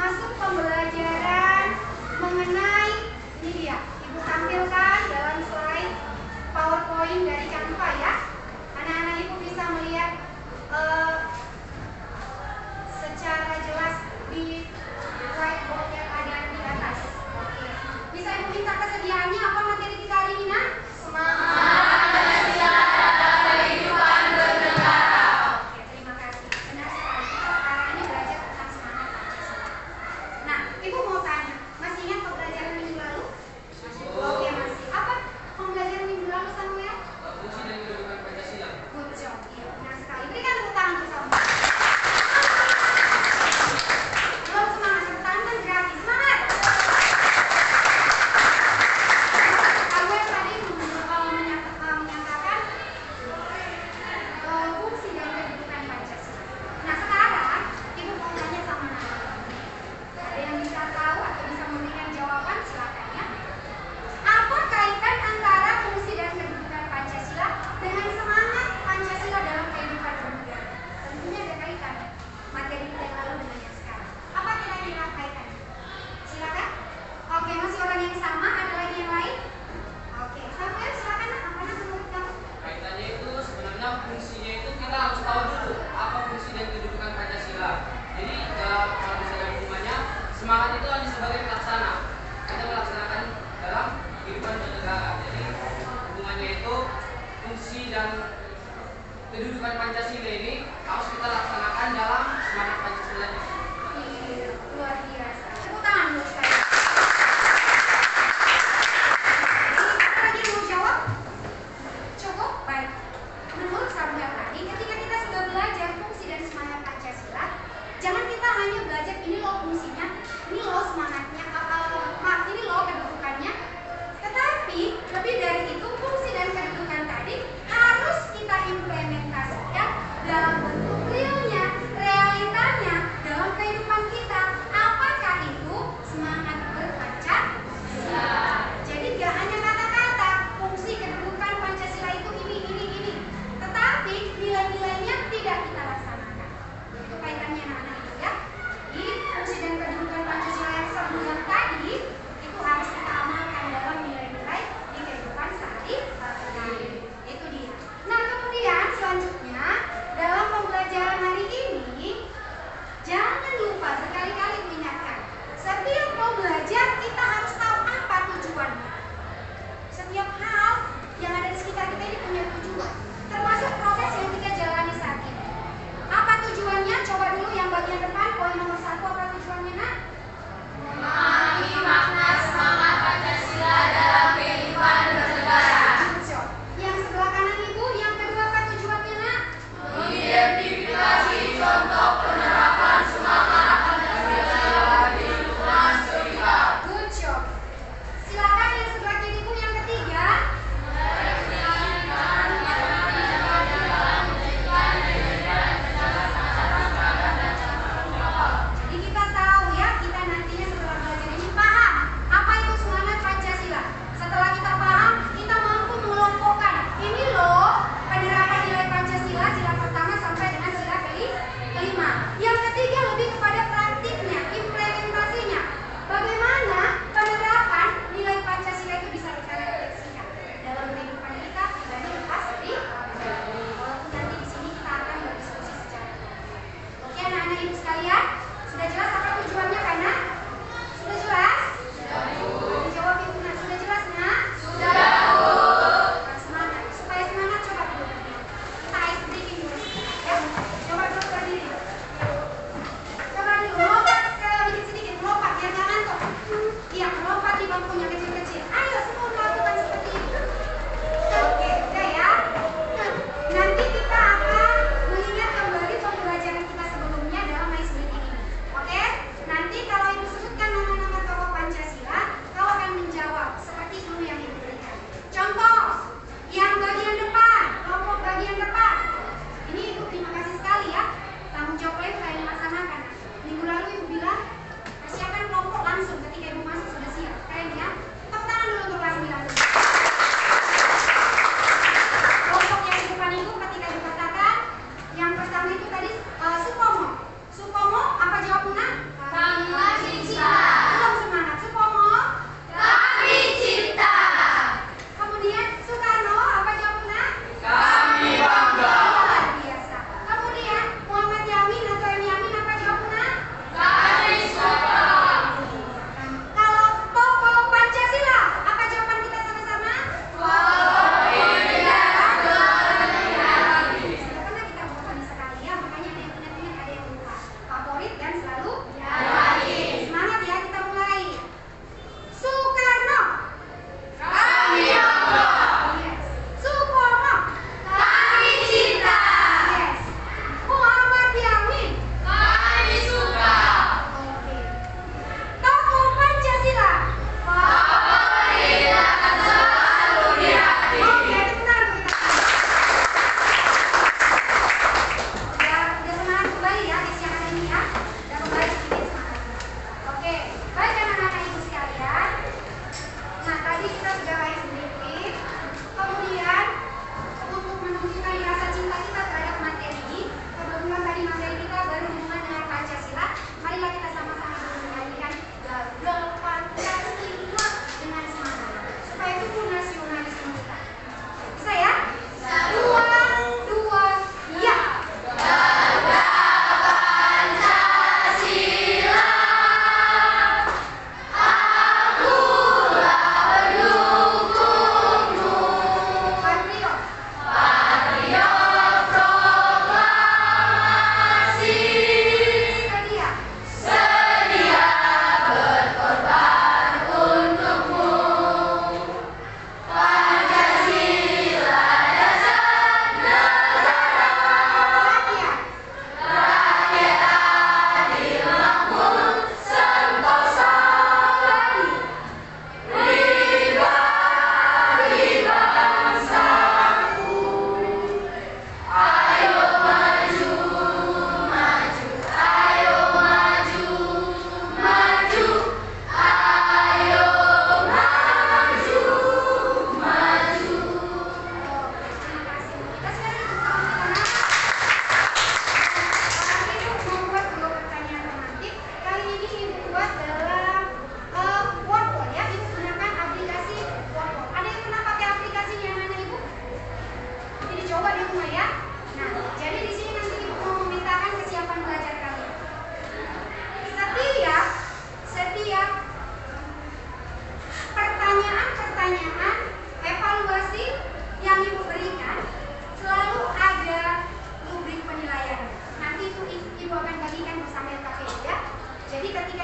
termasuk pembelajaran mengenai ini dia. Ibu tampilkan dalam slide PowerPoint dari Canva ya. Anak-anak ibu bisa melihat secara jelas di whiteboard yang ada di atas. Oke. Bisa ibu minta kesediaannya apa materi kita hari ini, Nak? Semangat Pancasila kehidupan bernegara. Oke, terima kasih. Benar sekali. Kita sekarang ini belajar tentang semangat Pancasila. Nah, ibu mau tanya, masih ingat pembelajaran minggu lalu? Oke, masih. Apa pembelajaran minggu lalu, Samuel? Fungsi dan kedudukan Pancasila. Good job. Iya, benar sekali. Berikan tepuk tangan untuk Samuel. Belum semangat, tepuk tangan kan gratis. Semangat! Samuel tadi menyatakan fungsi dan kedudukan Pancasila. Nah, sekarang ibu mau tanya sama anak-anak. Ada yang bisa tahu atau bisa memberikan jawaban? Silakan ya. Apa kaitan antara fungsi dan kedudukan Pancasila dengan semangat Pancasila dalam kehidupan bernegara? Tentunya ada kaitan materi kita yang lalu dengan yang sekarang. Apa kira-kira kaitannya? Silakan. Oke, masih orang yang sama. Ada lagi yang lain? Oke, Samuel silakan. Apa menurut kamu? Kaitannya itu sebenarnya fungsinya itu kita harus tahu dulu apa fungsi dan kedudukan Pancasila. Jadi kalau misalnya hubungannya semangat itu hanya sebagai pelaksana. Kita melaksanakan dalam kehidupan bernegara. Jadi hubungannya itu fungsi dan kedudukan Pancasila ini harus kita laksanakan dalam semangat Pancasila. Iya, luar biasa. Tepuk tangan dulu sekali. Ada lagi yang mau jawab? Cukup? Baik. Menurut Samuel tadi, ketika kita sudah belajar fungsi dan semangat Pancasila, jangan kita hanya belajar ini loh fungsinya, ini loh semangatnya, maaf ini loh kedudukannya. Tetapi lebih dari itu, fungsi dan kedudukan tadi harus kita implementasikan dalam bentuk realnya, realitanya dalam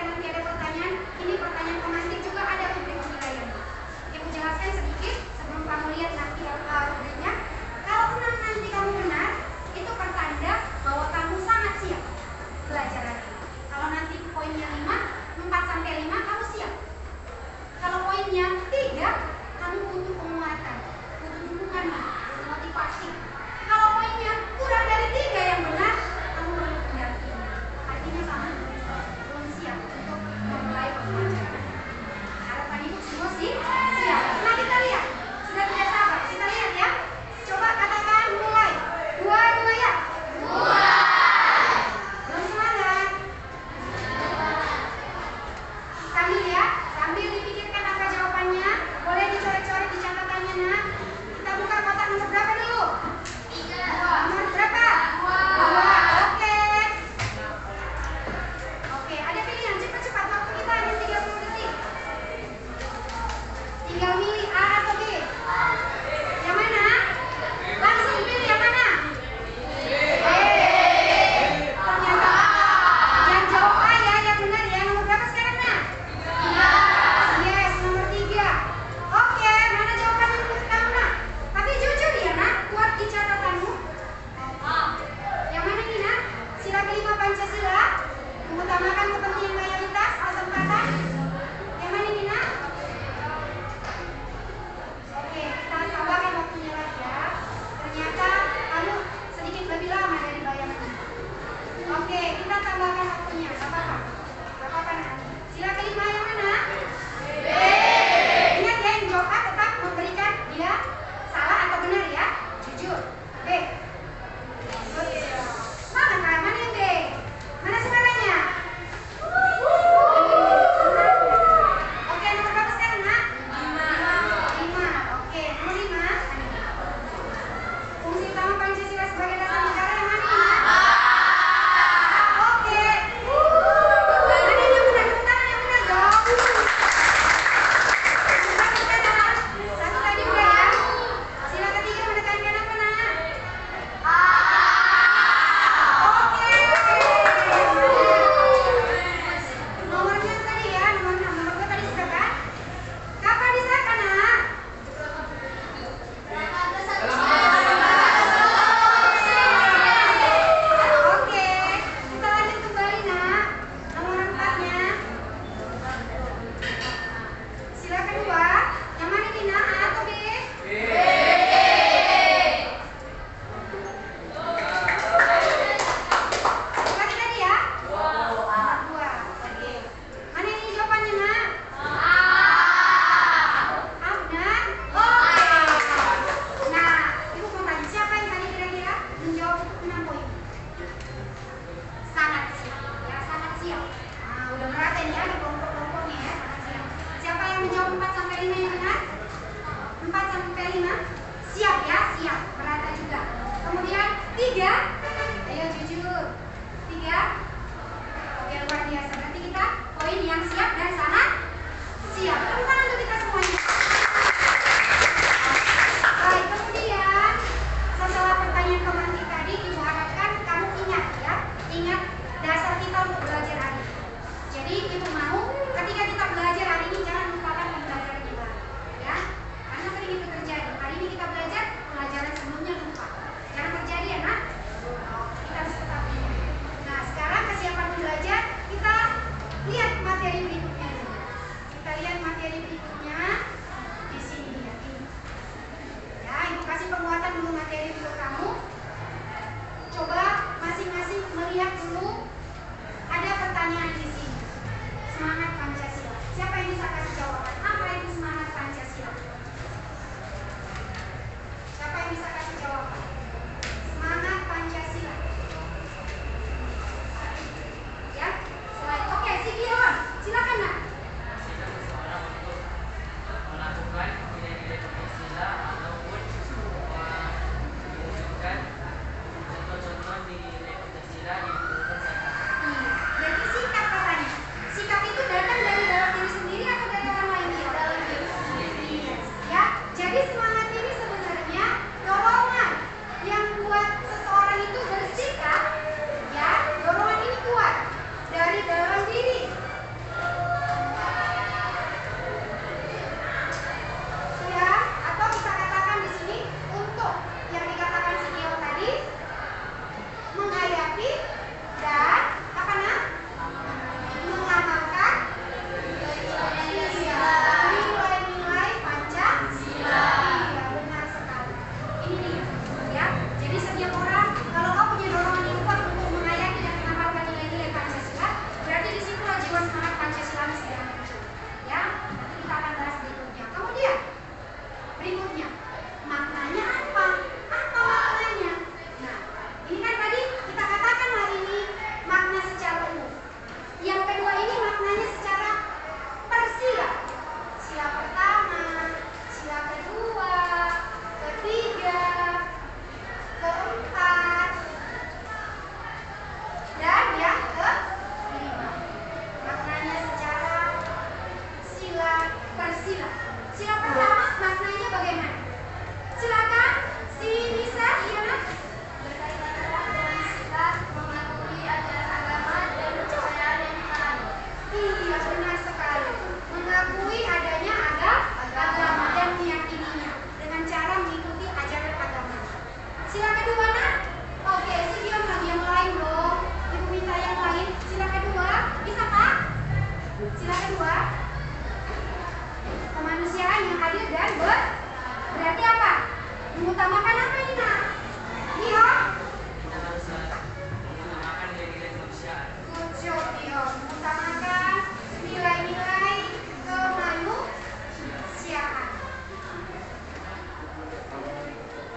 nanti ada pertanyaan, ini pertanyaan pemantik juga ada rubrik penilaian. Ibu jelaskan sedikit sebelum kamu lihat nanti rubriknya. Kalau 6 nanti kamu benar, itu pertanda bahwa kamu sangat siap belajar lagi. Kalau nanti poinnya 5, 4 sampai 5 kamu siap. Kalau poinnya 3, kamu butuh penguatan, butuh dukungan, butuh motivasi. Kalau poinnya kurang dari 3 yang benar, kamu perlu pendampingan. Artinya kamu belum siap untuk memulai pembelajaran. Harapan ibu semua sih siap. Nah kita lihat, sudah tidak sabar. Kita lihat ya. Coba katakan mulai. 2 ya. Belum semangat. Sambil ya, sambil dipikirkan apa jawabannya. Boleh dicoret-coret di catatannya nak. Kita buka kotak nomor berapa dulu? 3. Nomor berapa? 2. Oke. Oke, ada pilihan cepat-cepat. Waktu kita hanya 30 detik. Tinggal milih A atau B. Yang mana? Langsung pilih yang mana? Ternyata yang jawab A ya, yang benar ya. Nomor berapa sekarang nak? 3. Yes, nomor 3. Oke, mana jawabannya menurut kamu nak? Tapi jujur ya nak, buat di catatanmu. Yang mana nih nak? Sila kelima Pancasila, mengutamakan kepentingan mayoritas kesempatan. Yang mana nih nak? Oke, kita tambahkan waktunya lagi ya. Ternyata kamu sedikit lebih lama dari bayangan. Oke, kita tambahkan waktunya. Gak apa-apa. Gak apa-apa nak. Sila kelima yang mana? B. Ingat ya, yang jawab A tetap memberikan dia salah atau benar ya. Jujur. B. Mana kak? Mana yang B? Mana suaranya? Oke, nomor berapa sekarang nak? 5. Oke, nomor 5. Fungsi utama Pancasila sebagai dasar negara yang mana ini nak? Oke. Mana yang benar? Tepuk tangan yang benar dong. Tepuk tangan. Satu tadi udah ya. Sila ketiga menekankan apa nak? Oke. Nomornya tadi ya, nomor 6. Nomor 2 tadi sudah kan? Kapan disahkan nak? Oke, kita lanjut kembali nak. Nomor 4-nya. Sila kedua. Yang mana nih nak? A atau B? Lagi tadi ya? Nomor 2. Oke. Mana ini jawabannya nak? A benar? Oke. Nah, ibu mau tanya siapa yang tadi kira-kira menjawab untuk 6 poin? Sangat siap. Ya, sangat siap. Nah, udah merata nih ada kelompok-kelompoknya ya, sangat siap. Siapa yang menjawab 4 sampai 5 yang benar? 4 sampai 5? Siap ya, siap. Merata juga. Kemudian 3. Ayo jujur. 3. Oke, luar biasa. Berarti kita poin yang siap dan sangat siap. Tepuk tangan untuk kita semuanya. Baik, kemudian setelah pertanyaan pemantik tadi, ibu harapkan kamu ingat ya, ingat dasar kita untuk belajar hari ini. Jadi ibu mau ketika kita belajar hari ini jangan lupakan pembelajaran kita, ya, karena sering itu terjadi. Hari ini kita belajar, pelajaran sebelumnya lupa. Jangan terjadi ya nak. Kita harus tetap ingat. Nah, sekarang kesiapan belajar kita lihat materi berikutnya dulu. Kita lihat materi berikutnya di sini lihat ini. Ya, ibu kasih penguatan dulu materi untuk kamu. Coba masing-masing melihat dulu. Ada pertanyaan di sini. Semangat Pancasila. Siapa yang bisa kasih jawaban? Apa itu semangat Pancasila? Siapa yang bisa kasih jawaban? Semangat Pancasila. Ya, slide. Oke, si Giron, silakan nak. Seseorang untuk melakukan nilai-nilai Pancasila ataupun mewujudkan contoh-contoh nilai Pancasila yang diturunkan zakat. Jadi singkat Sila kedua, kemanusiaan yang adil dan berarti apa? Mengutamakan apa ini nak? Iya. Kita harus mengutamakan nilai-nilai kemanusiaan. Good job, Dio. Mengutamakan nilai-nilai kemanusiaan.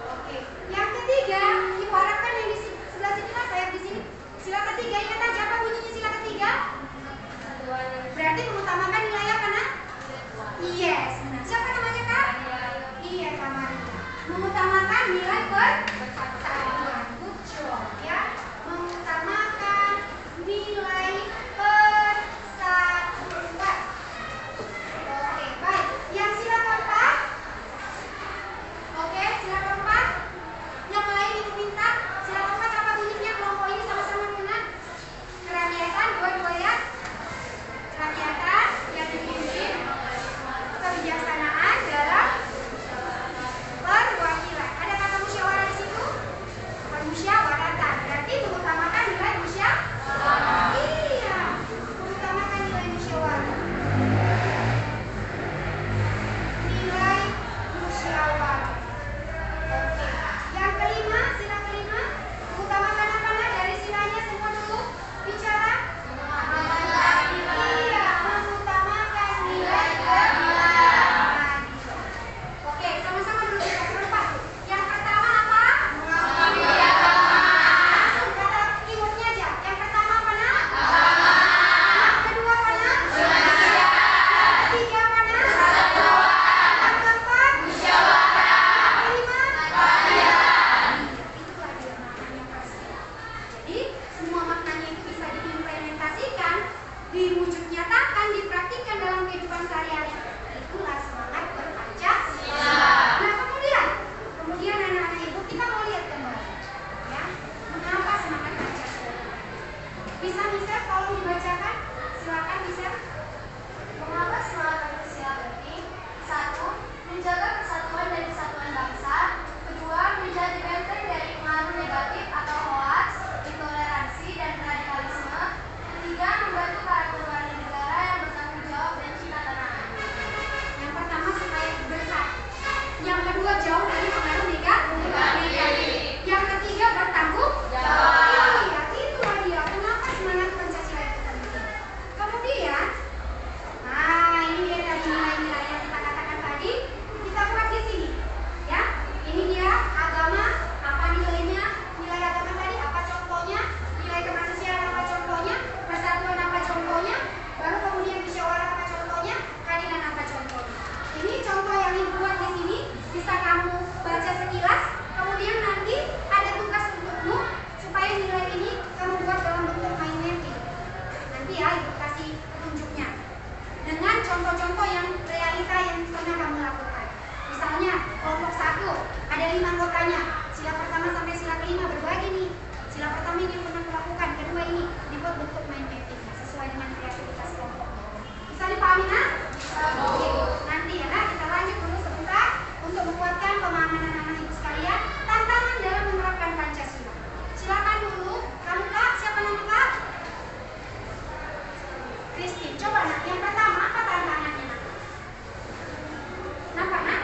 Oke. Yang ketiga, Ibu harapkan yang di sebelah sini lah, saya di sini. Sila ketiga, ingat aja apa bunyinya sila ketiga? Berarti mengutamakan nilai apa nak? Yes, benar. Siapa namanya kak? Iya, Kak Maria. Mengutamakan nilai persatuan. Good job ya. Mengutamakan nilai persatuan. Oke, baik. Yang sila keempat. Oke, sila keempat. Yang lain ibu minta. Sila keempat apa bunyinya? Kelompok ini sama-sama mengenal kerakyatan. Dua-dua ya. Kerakyatan yang dipimpin kebijaksanaan dalam perwakilan. Ada kata musyawarah di situ? Permusyawaratan. Berarti mengutamakan nilai musyawarah. Iya, mengutamakan nilai musyawarah. Nilai musyawarah. Oke. Yang kelima, sila kelima, mengutamakan apa nak? Dari silanya semua dulu bicara. Iya, mengutamakan nilai keadilan. Oke, sama-sama dulu kita serempak. Yang pertama apa? Langsung kata keywordnya aja. Yang pertama apa nak? Yang kedua apa nak? Yang ketiga apa nak? Yang keempat? Yang kelima? Itulah dia maknanya pasti. Jadi semua maknanya itu bisa diimplementasikan, diwujud nyatakan, dipraktikkan dalam kehidupan sehari-hari. Itulah semangat berpancasila. Nah kemudian anak-anak ibu kita mau lihat kembali, ya, mengapa semangat Pancasila? Bisa Mister tolong dibacakan? Silakan Mister. Mengapa semangat Pancasila penting? 1. Menjaga persatuan dan kesatuan bangsa. 2. Menjadi benteng dari pengaruh negatif atau hoaks, intoleransi, dan radikalisme. 3. Membantu para keluarga negara yang bertanggung jawab dan cinta tanah air. Yang pertama supaya bersatu. Yang kedua jauh dari pengaruh negatif. Yang ketiga bertanggung jawab. Iya, itulah dia. Kenapa semangat Pancasila itu penting? Kemudian, nah ini dia tadi nilai-nilai yang kita katakan tadi. Kita buat di sini, ya. Ini dia agama. Apa nilainya? Nilai agama tadi apa contohnya? Nilai kemanusiaan apa contohnya? Persatuan apa contohnya? Baru kemudian musyawarah apa contohnya? Keadilan apa contohnya? Ini contoh yang ibu buat di sini. Bisa kamu baca sekilas. Kemudian nanti ada tugas untukmu supaya nilai ini kamu buat dalam bentuk mind mapping. Nanti ya ibu kasih petunjuknya dengan contoh-contoh yang realita yang pernah kamu lakukan. Misalnya kelompok 1 ada 5 anggotanya. Sila pertama sampai sila kelima berbagi nih. Sila pertama ini yang pernah kulakukan, kedua ini dibuat bentuk mind mapping sesuai dengan kreativitas kelompok. Bisa dipahami nak? Oke. Nanti ya nak kita lanjut dulu sebentar untuk menguatkan pemahaman anak-anak ibu sekalian tantangan dalam menerapkan Pancasila. Silakan dulu, kamu kak, siapa nama kak? Christine, coba nak, yang pertama apa tantangannya nak? Kenapa nak?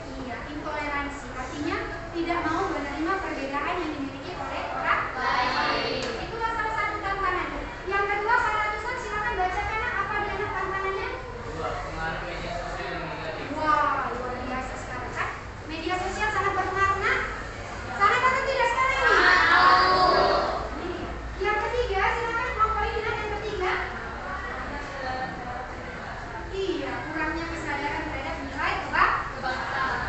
Iya, intoleransi. Artinya tidak mau menerima perbedaan yang dimiliki oleh orang lain. Itulah salah satu tantangan. Yang kedua, Pak Ratusan silakan bacakan nak, apa dia nak tantangannya? 2. Pengaruh media sosial yang negatif. Wah, luar biasa sekarang kan? Media sosial sangat berpengaruh nak? Sangat atau tidak sekarang ini? Ini dia. Yang ketiga, silakan kelompok ini nak, yang ketiga. Iya, kurangnya kesadaran terhadap nilai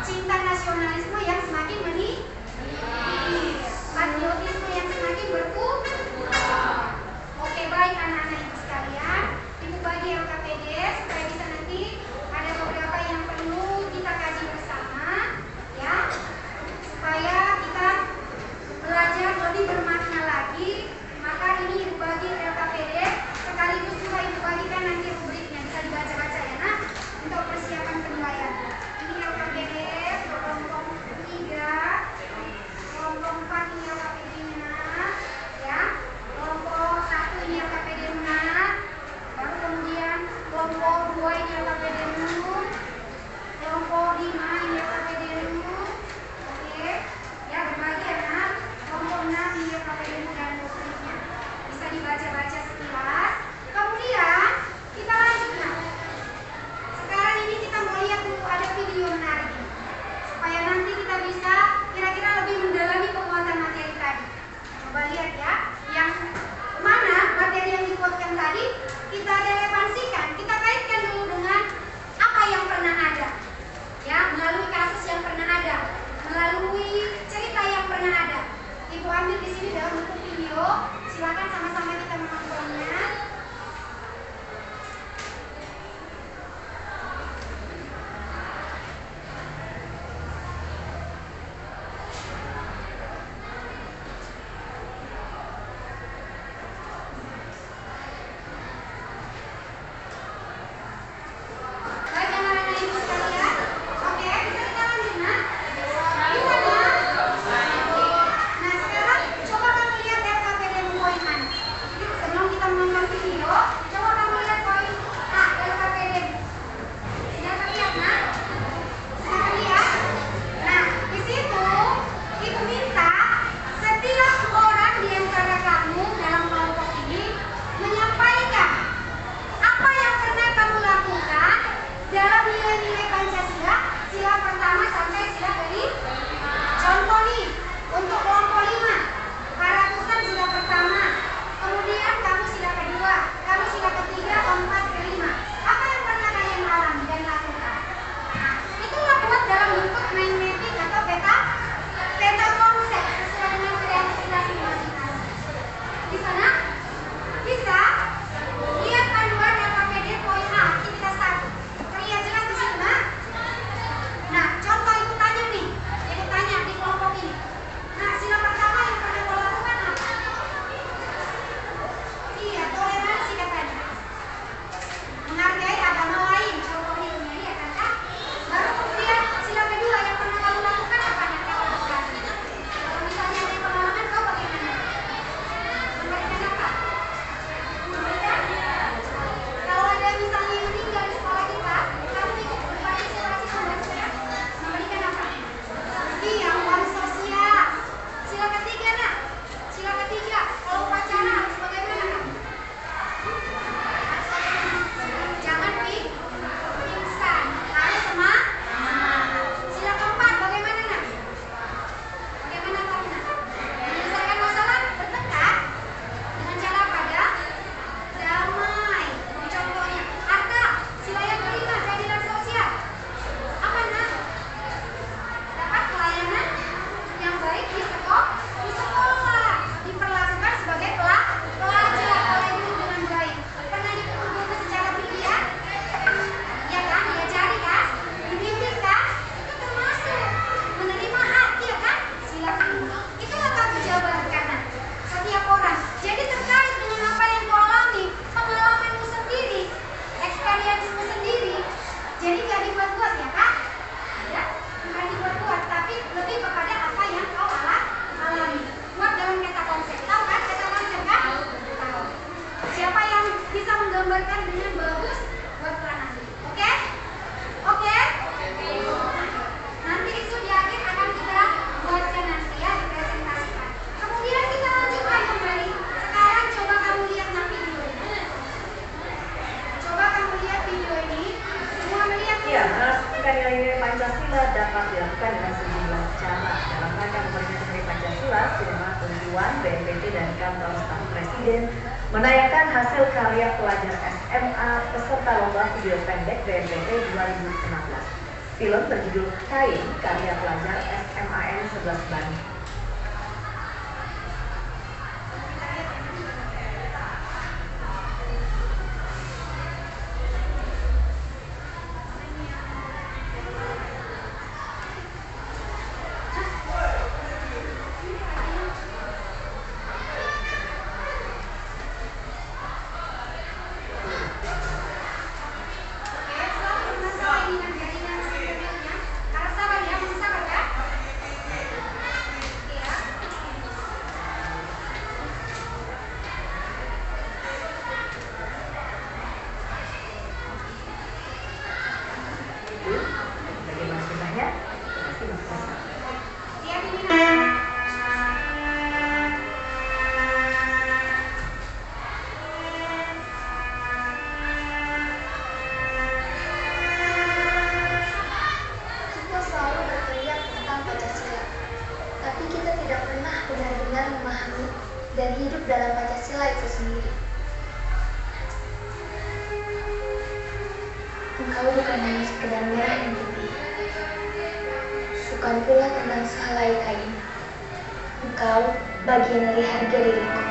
cinta nasionalisme yang semakin meninggi, patriotisme yang semakin berkurang. Oke, baik anak-anak ibu sekalian, ibu bagi LKPD supaya bisa nanti ada beberapa yang perlu kita kaji bersama, ya, supaya kita belajar lebih bermakna lagi. Maka ini ibu bagi LKPD sekaligus juga ibu bagikan nanti rubriknya bisa dibaca-baca ya nak untuk persiapan penilaian. Ini LKPD kelompok 3, kelompok 4 ini LKPD-nya, ya, kelompok 1 ini LKPD 6. bisa menggambarkan dengan bagus buat peran nanti. Oke? Oke? Nanti itu di akhir akan kita buatkan nanti ya, dipresentasikan. Kemudian kita lanjutkan kembali. Sekarang coba kamu lihat video ini. Coba kamu lihat video ini. Semua melihat. Ya, menasihkan nilai-nilai Pancasila dapat dilakukan dengan sejumlah cara. Dalam rangka memperingati Hari Pancasila, Sinema 21, BNPT dan Kantor Staf Presiden menayangkan hasil karya pelajar SMA peserta lomba video pendek BNPT 2016. Film berjudul Kain, karya pelajar SMAN 11 Bandung. Dan hidup dalam Pancasila itu sendiri. Engkau bukan hanya sekedar merah dan putih, bukan pula tentang sehelai kain. Engkau bagian dari harga diriku.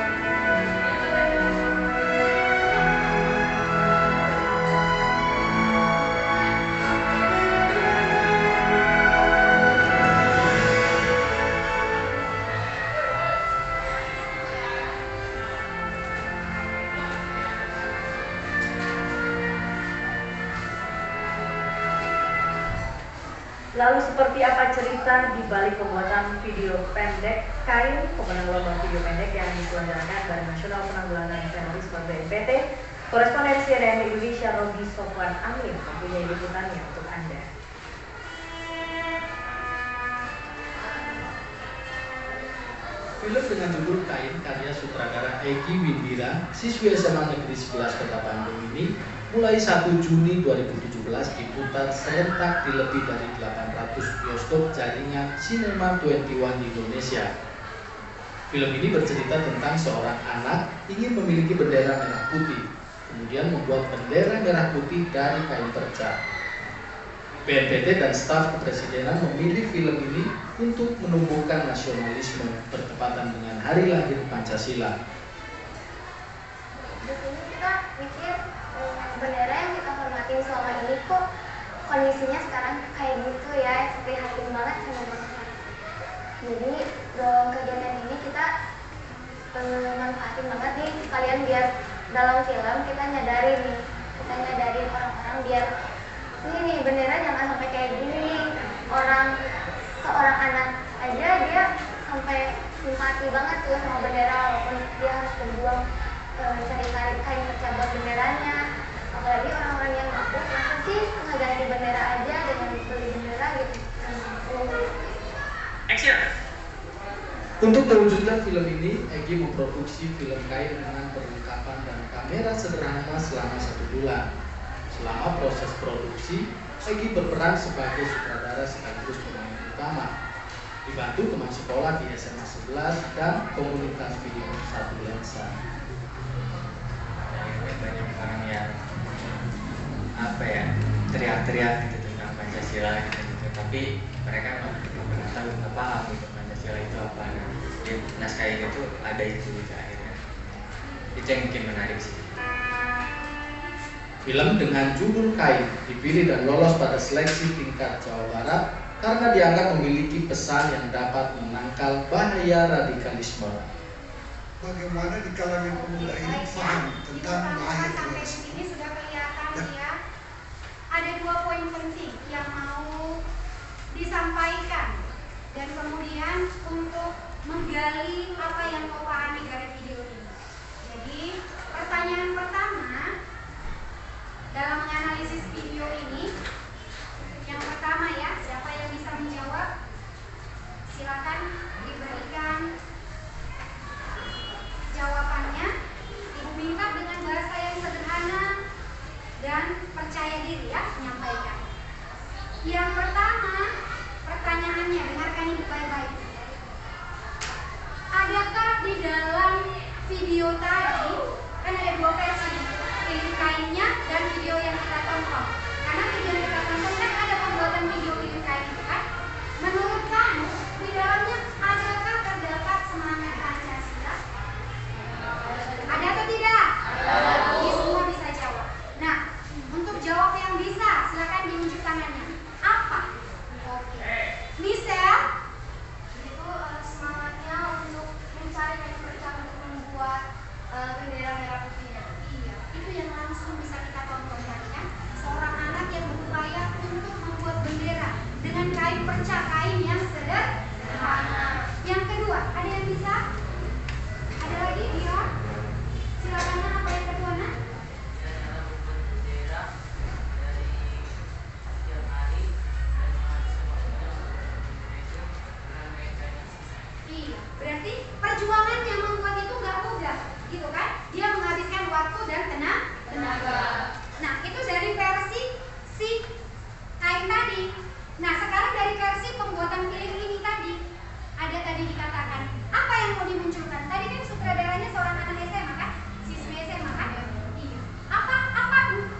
Lalu seperti apa cerita di balik pembuatan video pendek Kain, pemenang lomba video pendek yang diselenggarakan Badan Nasional Penanggulangan Terorisme BNPT? Koresponden CNN Indonesia Robi Sofwan Amin mempunyai liputannya untuk Anda. Film dengan judul Kain karya sutradara Egy Windira, siswi SMA Negeri 11 Kota Bandung ini mulai 1 Juni 2017 diputar serentak di lebih dari 800 bioskop jaringan Sinema 21 di Indonesia. Film ini bercerita tentang seorang anak ingin memiliki bendera merah putih, kemudian membuat bendera merah putih dari kain perca. BNPT dan staf kepresidenan memilih film ini untuk menumbuhkan nasionalisme bertepatan dengan Hari Lahir Pancasila. Di sini kita mikir bendera yang kita hormatin selama ini kok kondisinya sekarang kayak gitu ya, prihatin banget sama bangsa. Jadi dalam kegiatan ini kita manfaatin banget nih sekalian biar dalam film kita nyadarin orang-orang biar ini nih bendera jangan sampai kayak gini. Seorang anak aja dia sampai simpati banget tuh sama bendera walaupun dia harus berjuang cari kain perca buat benderanya. Apalagi orang-orang yang mampu masa sih nggak ganti bendera aja dengan beli bendera gitu. Action. Untuk mewujudkan film ini, Egy memproduksi film Kain dengan perlengkapan dan kamera sederhana selama 1 bulan. Selama proses produksi, Egy berperan sebagai sutradara sekaligus pemain utama, dibantu teman sekolah di SMA 11 dan komunitas video Satu Lensa. Banyak orang yang teriak-teriak gitu tentang Pancasila gitu, tapi mereka nggak pernah tahu, nggak paham gitu Pancasila itu apa. Di naskah ini tuh ada itu gitu akhirnya. Itu yang bikin menarik sih. Film dengan judul Kain dipilih dan lolos pada seleksi tingkat Jawa Barat karena dianggap memiliki pesan yang dapat menangkal bahaya radikalisme. Bagaimana di kalangan pemuda ini paham tentang bahaya Sampai di terorisme. sini sudah kelihatan ya. Ada 2 poin penting yang mau disampaikan dan kemudian untuk menggali apa yang kau pahami dari video ini. Jadi pertanyaan pertama, yang baik-baik. Adakah di dalam video tadi, kan ada dua versi, film kainnya dan video yang kita tonton. Karena video yang kita tonton kan ada pembuatan video film kain itu kan. Menurut kamu, di dalamnya adakah terdapat semangat Pancasila? Ada atau tidak? Ini semua bisa jawab. Nah, untuk jawab yang bisa, silakan diunjuk tangannya. Apa? Oke. Michelle? Itu semangatnya untuk mencari kayu pecah untuk membuat bendera merah putihnya. Iya, itu yang langsung bisa kita tonton tadi kan. Seorang anak yang berupaya untuk membuat bendera dengan kain perca, kain yang sederhana. Yang kedua, ada yang bisa? Ada lagi, Dia? Silakan, apa yang kedua, Nak? Iya, berarti perjuangannya membuat itu nggak mudah, gitu kan? Dia menghabiskan waktu dan tenaga. Nah, itu dari versi si kain tadi. Nah, sekarang dari versi pembuatan film ini tadi, ada tadi dikatakan apa yang mau dimunculkan? Tadi kan sutradaranya seorang anak SMA kan, siswi SMA kan? Iya. Apa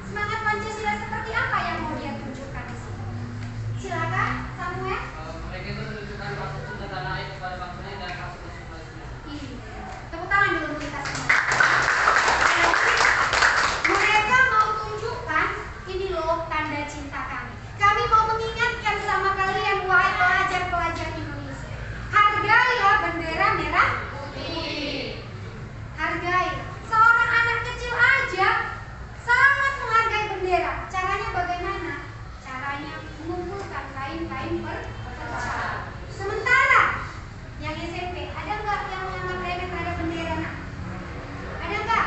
semangat Pancasila seperti apa yang mau dia tunjukkan di sini? Silakan, Samuel. Mereka itu menunjukkan rasa cinta tanah air kepada bangsanya dan rasa nasionalisme. Iya. Tepuk tangan dulu untuk kita semua. Mereka mau tunjukkan ini loh tanda cinta kami. Kami mau mengingatkan sama kalian wahai pelajar-pelajar Indonesia. Hargailah bendera merah putih. Hargai. Seorang anak kecil aja sangat menghargai bendera. Caranya bagaimana? Caranya mengumpulkan kain-kain perca. Sementara yang SMP, ada nggak yang menganggap remeh terhadap bendera? Nah, ada nggak?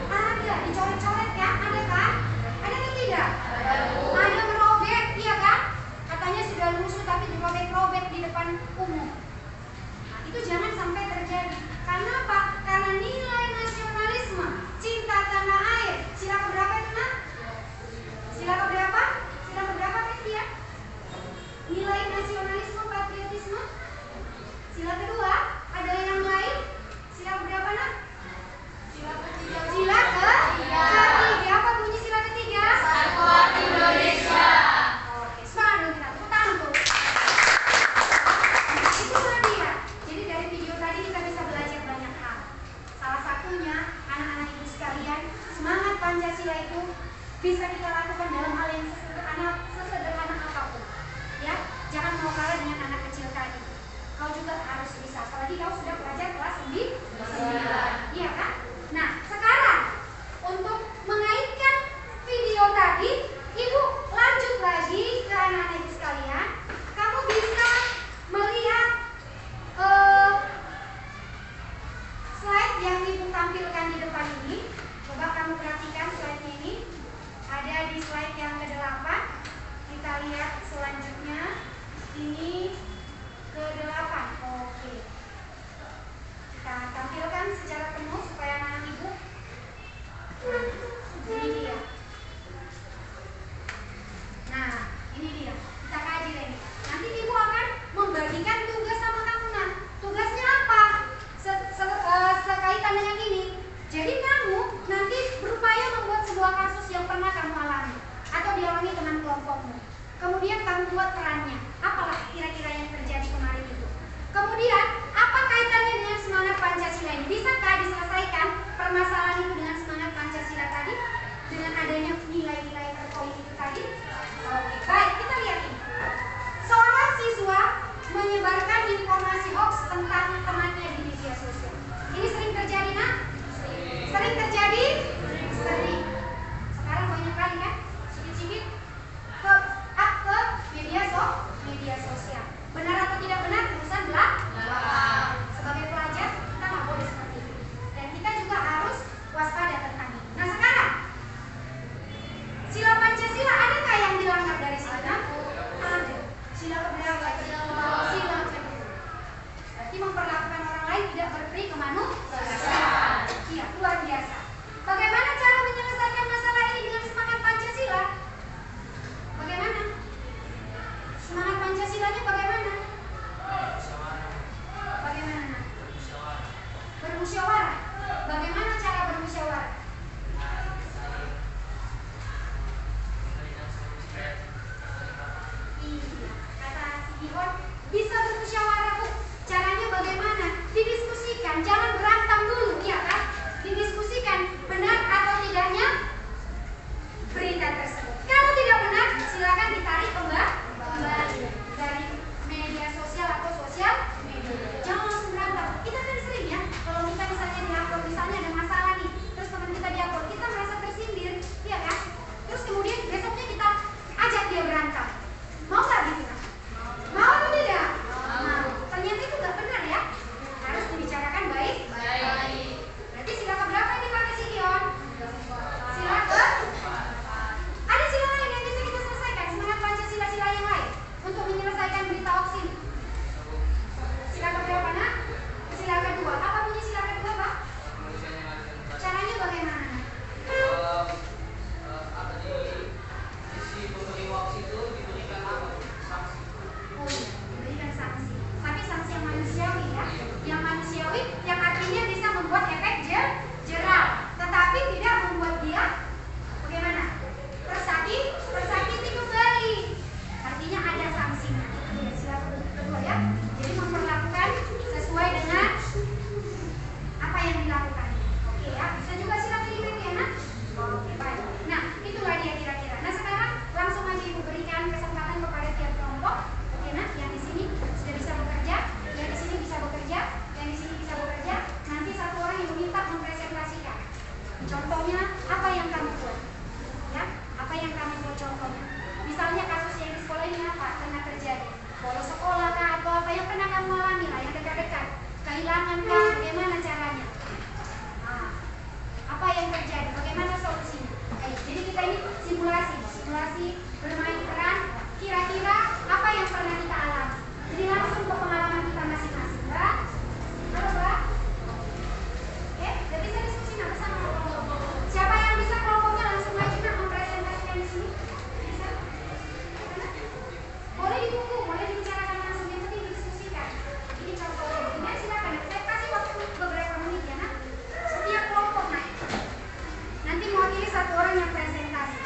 Ada, dicoret-coret kan? Ada kan? Ada atau tidak? Ada merobek, iya kan? Katanya sudah lusuh tapi dirobek-robek di depan umum. Nah, itu jangan sampai terjadi. Karena apa? Karena nilai nasionalisme, cinta tanah air. Sila keberapa itu, Nak? Sila keberapa? Sila keberapa kan dia? Nilai nasionalisme, patriotisme. Sila kedua, ada yang lain? Sila berapa, Nak? Sila ketiga. Sila ketiga. Apa bunyi sila ketiga? Persatuan Indonesia. Oke, semangat dulu kita. Tepuk tangan tuh. Itulah dia. Jadi dari video tadi kita bisa belajar banyak hal. Salah satunya, anak-anak ibu sekalian, semangat Pancasila itu bisa kita lakukan dalam hal yang sesederhana apapun. Ya, jangan mau kalah dengan anak kecil tadi. Kau juga harus bisa. Apalagi kau sudah belajar kelas 9. Iya kan? Nah, sekarang untuk mengaitkan video tadi, Ibu lanjut lagi ke anak-anak ibu sekalian. Kamu bisa melihat slide yang Ibu tampilkan di depan ini. Coba kamu perhatikan slide ini. Ada di slide yang ke-8. Kita lihat selanjutnya. Ini ke-8. Oke. Kita tampilkan secara penuh supaya contohnya apa yang kamu buat? Ya, apa yang kamu buat contohnya? Misalnya kasus yang di sekolah ini apa pernah terjadi? Bolos sekolah kah atau apa yang pernah kamu alami lah yang dekat-dekat? Kehilangan kah? Bagaimana caranya? Nah, apa yang terjadi? Bagaimana solusinya? Jadi kita ini simulasi bermain peran. Kira-kira apa yang pernah kita alami? Jadi langsung ke pengalaman kita masing-masing, Mbak. Halo, Mbak. Oke, jadi bisa diskusi bersama kelompok. Siapa yang bisa kelompoknya langsung maju nak mempresentasikan di sini? Bisa? Boleh ditunggu, boleh dibicarakan langsung, yang penting didiskusikan. Ini contohnya. Kemudian silakan, saya kasih waktu beberapa menit ya, nak. Setiap kelompok naik. Nanti mewakili satu orang yang presentasi.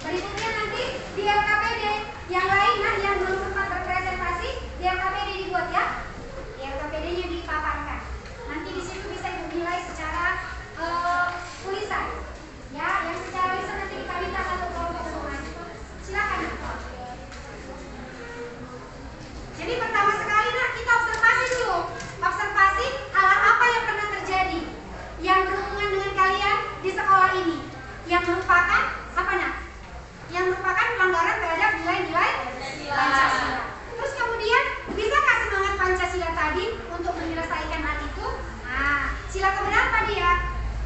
Berikutnya nanti di LKPD yang lain, nah yang belum sempat berpresentasi, di LKPD dibuat ya. Di LKPD-nya dipaparkan. Nanti di situ bisa ibu nilai secara tulisan. Ya, yang secara lisan nanti kita minta satu kelompok semua. Silakan. Jadi pertama sekali nak kita observasi dulu. Observasi hal apa yang pernah terjadi yang berhubungan dengan kalian di sekolah ini, yang merupakan apa nak? Yang merupakan pelanggaran terhadap nilai-nilai Pancasila. Terus kemudian bisakah semangat Pancasila tadi untuk menyelesaikan hal itu? Nah, sila keberapa dia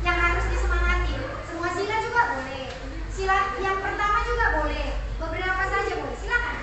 yang harus disemangati? Semua sila juga boleh. Sila yang pertama juga boleh. Beberapa saja boleh. Silakan.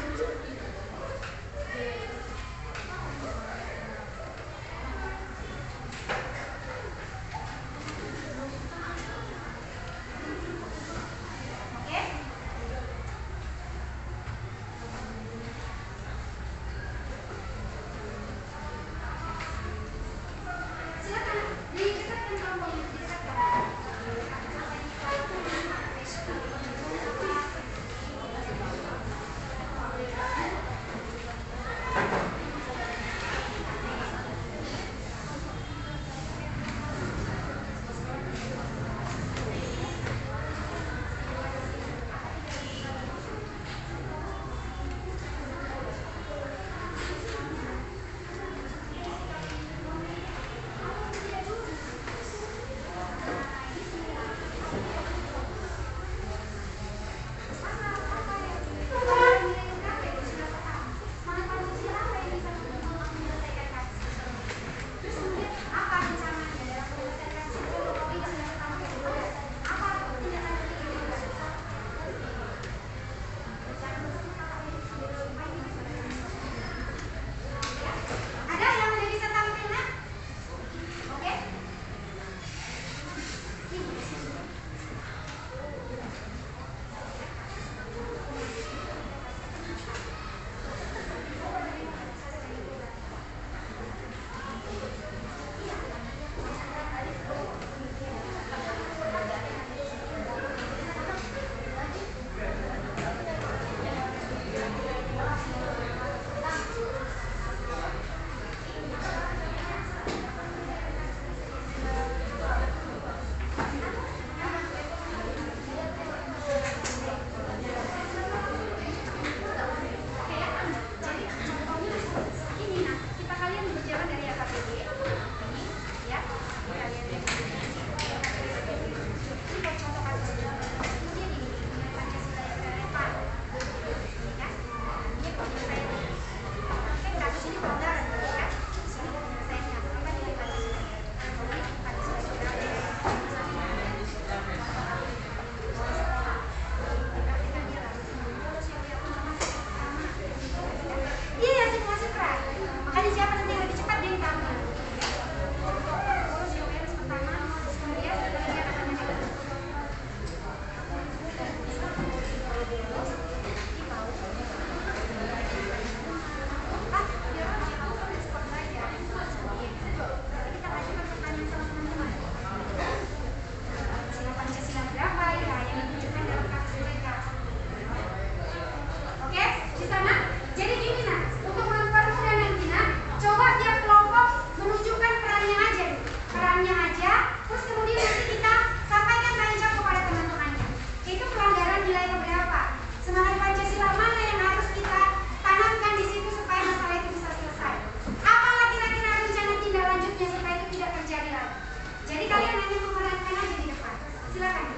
silakan.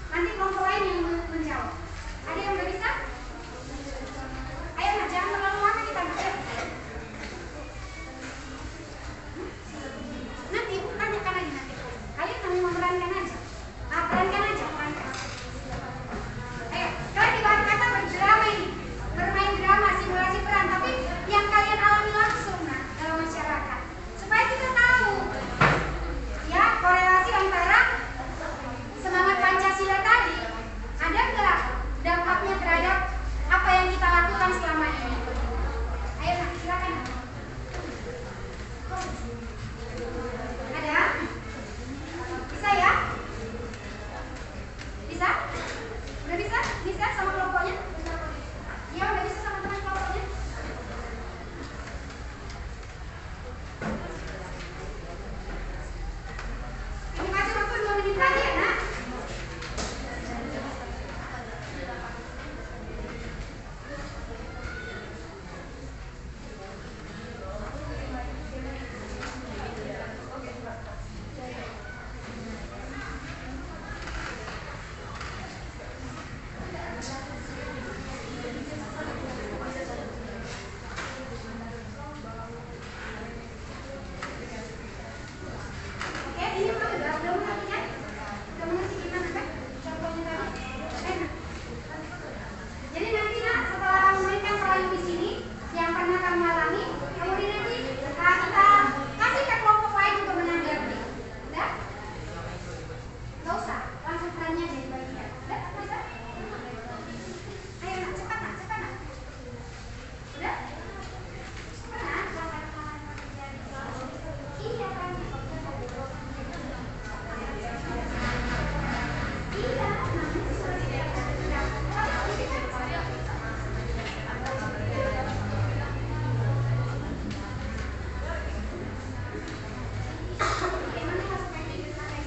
Nanti kelompok lain yang menjawab. Ada yang udah bisa? Ayo nak, jangan terlalu lama kita baca. Nanti tanyakan lagi nanti. Kalian hanya memerankan aja. Perankan aja, perankan. Ayo, kalian ibarat kata berdrama ini, bermain drama, simulasi peran, tapi yang kalian alami langsung dalam masyarakat, supaya kita tahu ya korelasi antara semangat Pancasila tadi ada nggak dampaknya terhadap apa yang kita lakukan selama ini. Ayo nak, silakan. Ada? Bisa ya? Bisa? Udah bisa? Bisa sama kelompoknya? Iya, udah bisa sama teman kelompoknya? Ini kasih waktu 2 menit lagi ya, nak? Oke, ini udah mengerti kan? Udah mengerti gimana kan? Contohnya tadi. Jadi nanti nak setelah memberikan peran di sini yang pernah kami alami, kemudian nanti kita kasih ke kelompok lain untuk menanggapi. Udah? Gak usah, langsung perannya aja dibagikan. Udah? Bisa? Ayo nak, cepat nak, cepat nak. Udah? Pernah? Iya kan? Iya, namanya surat tidak. Bagaimana masukkan di sana?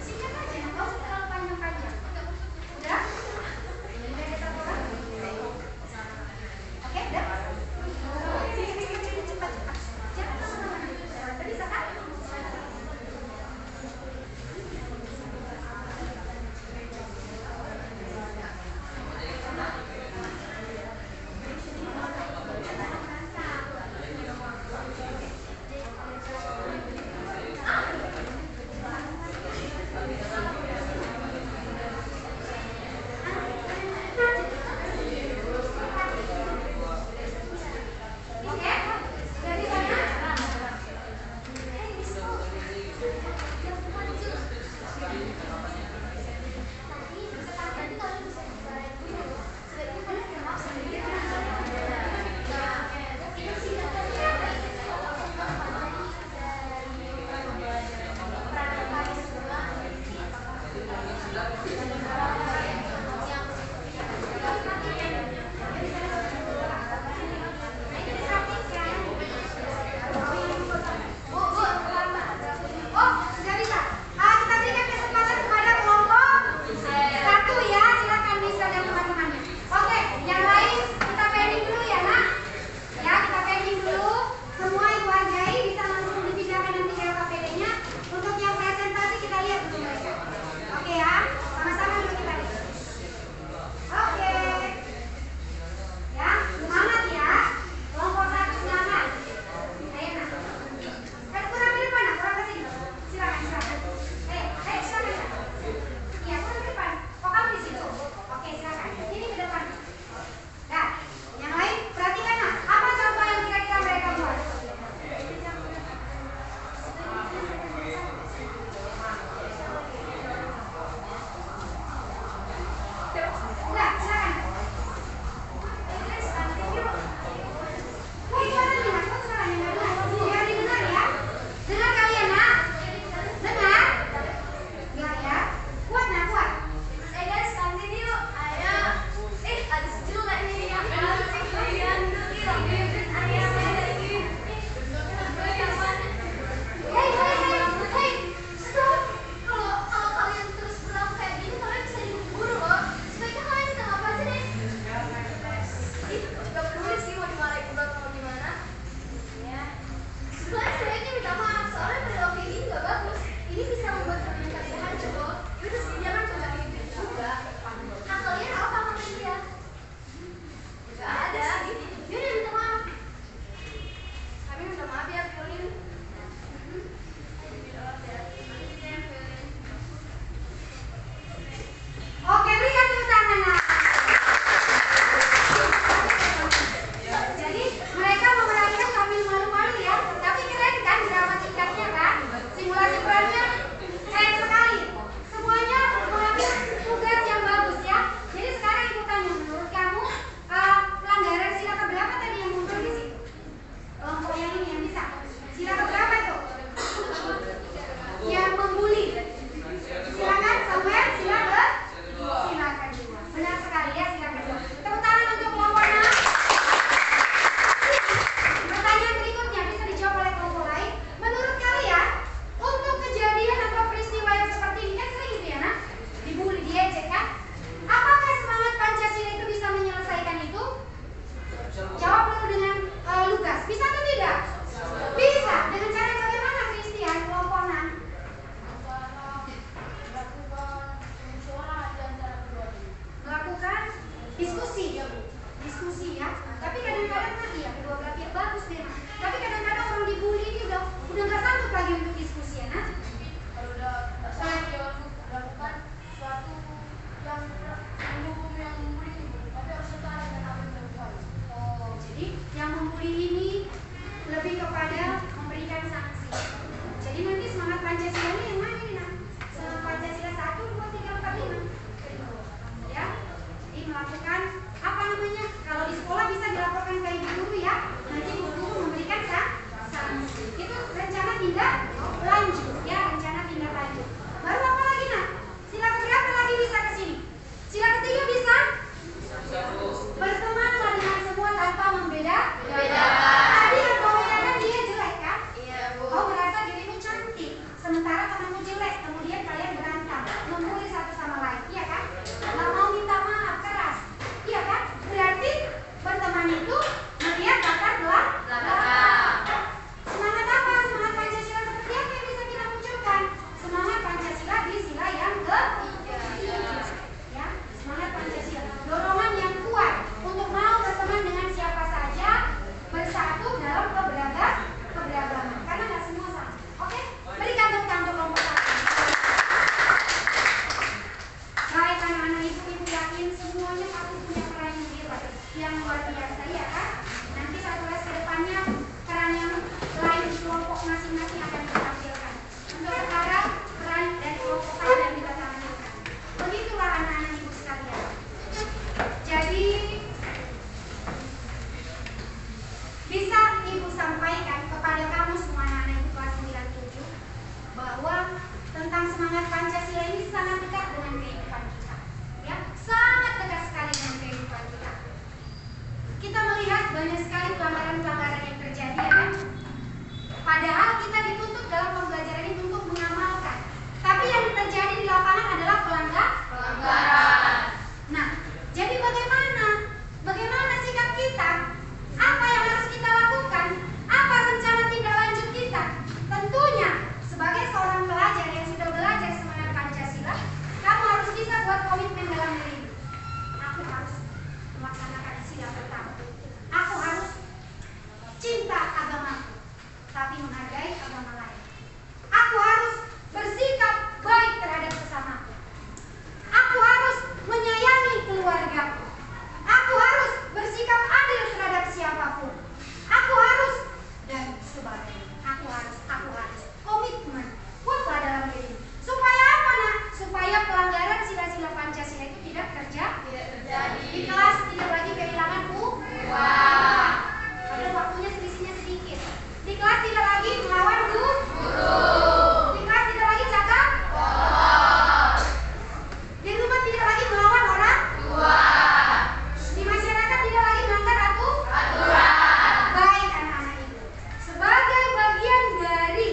Singkat aja, nggak usah terlalu panjang-panjang. Udah? Udah ada satu orang? Oke, udah? Cepat-cepat. Jangan lama-lama. Udah bisa kan? Oke? Udah bisa kan? Oh, sudah bisa. Kita berikan kesempatan kepada kelompok 1 ya, silakan bisa dan teman-temannya. Oke, yang lain kita pending dulu ya, nak. Ya, kita pending dulu. Semua ibu hargai bisa langsung dipindahkan nanti ke KPD-nya. Untuk yang presentasi kita lihat dulu mereka. Oke ya, sama-sama dulu kita Padahal kita dituntut dalam pembelajaran ini untuk mengamalkan. Tapi yang terjadi di lapangan adalah pelanggaran. Nah, jadi bagaimana sikap kita? Apa yang harus kita lakukan? Apa rencana tindak lanjut kita? Tentunya sebagai seorang pelajar yang sudah belajar semangat Pancasila, kamu harus bisa buat komitmen dalam diri. Aku harus melaksanakan sila pertama. Aku harus cinta agamaku, tapi menghargai agama lain. Aku harus bersikap baik terhadap sesamaku. Aku harus menyayangi keluargaku. Aku harus bersikap adil terhadap siapapun. Aku harus dan sebagainya. Aku harus komitmen. Buatlah dalam diri. Supaya apa, nak? Supaya pelanggaran sila-sila Pancasila itu tidak terjadi. Di kelas tidak lagi kehilangan uang. Ada waktunya selisihnya sedikit. Di kelas tidak lagi melawan guru. Di kelas tidak lagi cakap bohong. Di rumah tidak lagi melawan orang tua. Di masyarakat tidak lagi melanggar aturan. Baik anak-anak itu. Sebagai bagian dari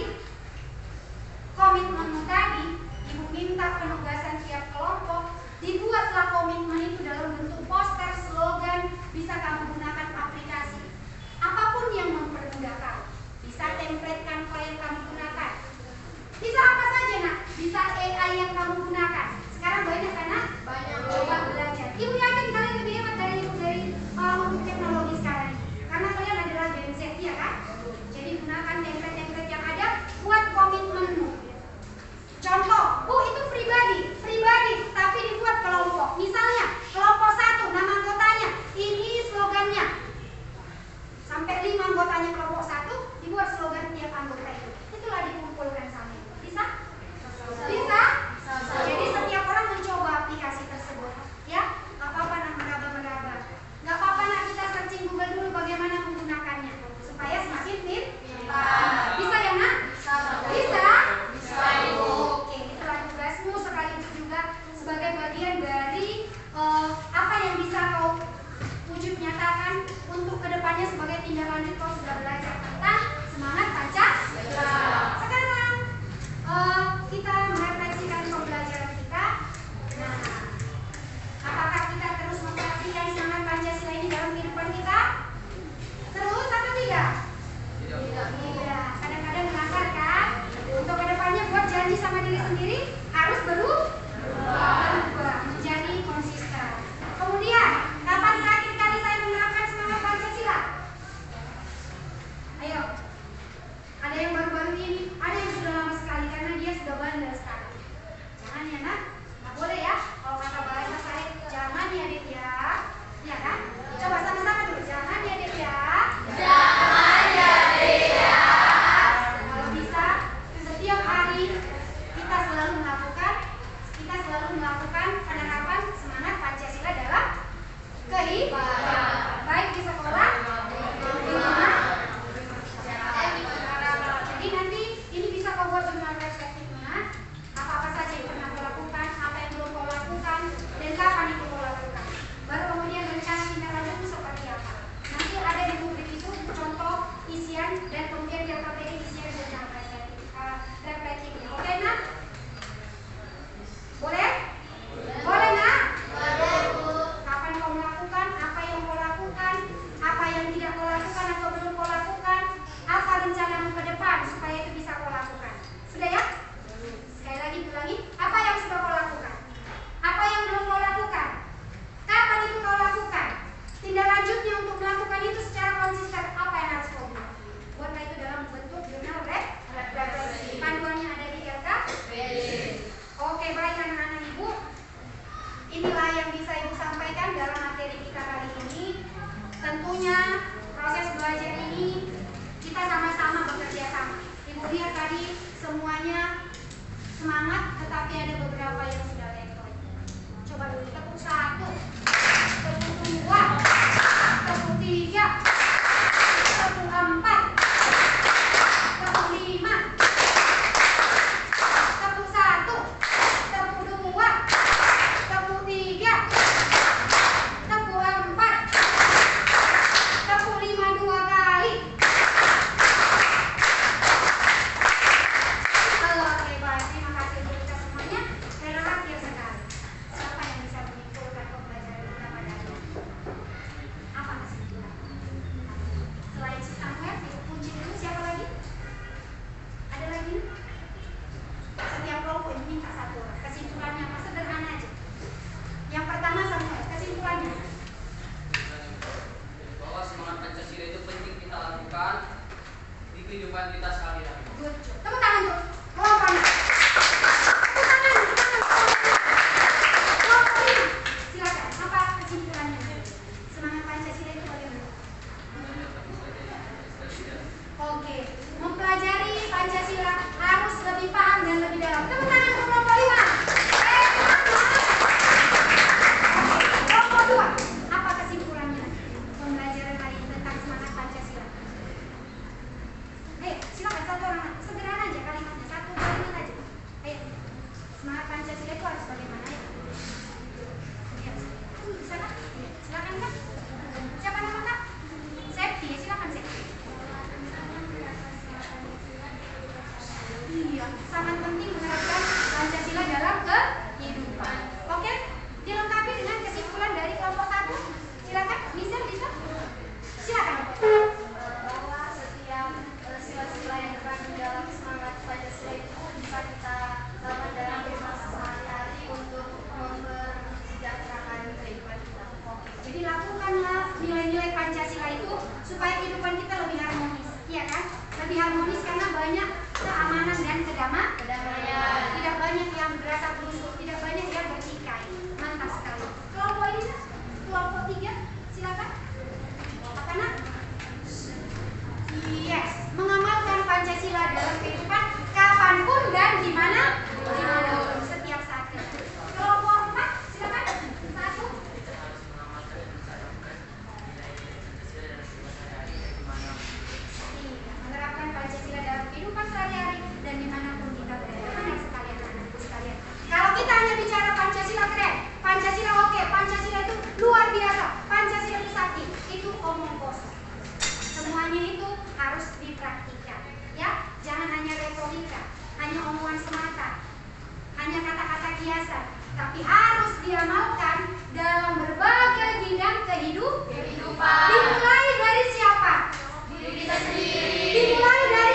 komitmenmu tadi, ibu minta penugasan tiap kelompok. Dibuatlah komitmen itu dalam bentuk poster, slogan, bisa kamu gunakan aplikasi. Apapun yang mempermudah kamu. Bisa template Canva yang kamu gunakan. Bisa apa saja, nak? Bisa AI yang kamu gunakan. Sekarang banyak kan, nak? Banyak. Coba belajar. Ibu yakin kalian lebih hebat dari untuk teknologi sekarang ini. Karena kalian adalah Gen Z, ya kan? Jadi gunakan template-template yang ada buat komitmenmu. Contoh, itu pribadi, tapi dibuat kelompok. Misalnya, kelompok 1, nama anggotanya, ini slogannya. Sampai 5 anggotanya kelompok 1, dibuat slogan tiap anggota itu. Itulah dikumpulkan sama itu. Bisa? Bisa? Jadi setiap orang mencoba biasa, tapi harus diamalkan dalam berbagai bidang kehidupan. Dimulai dari siapa? Diri kita sendiri. Dimulai dari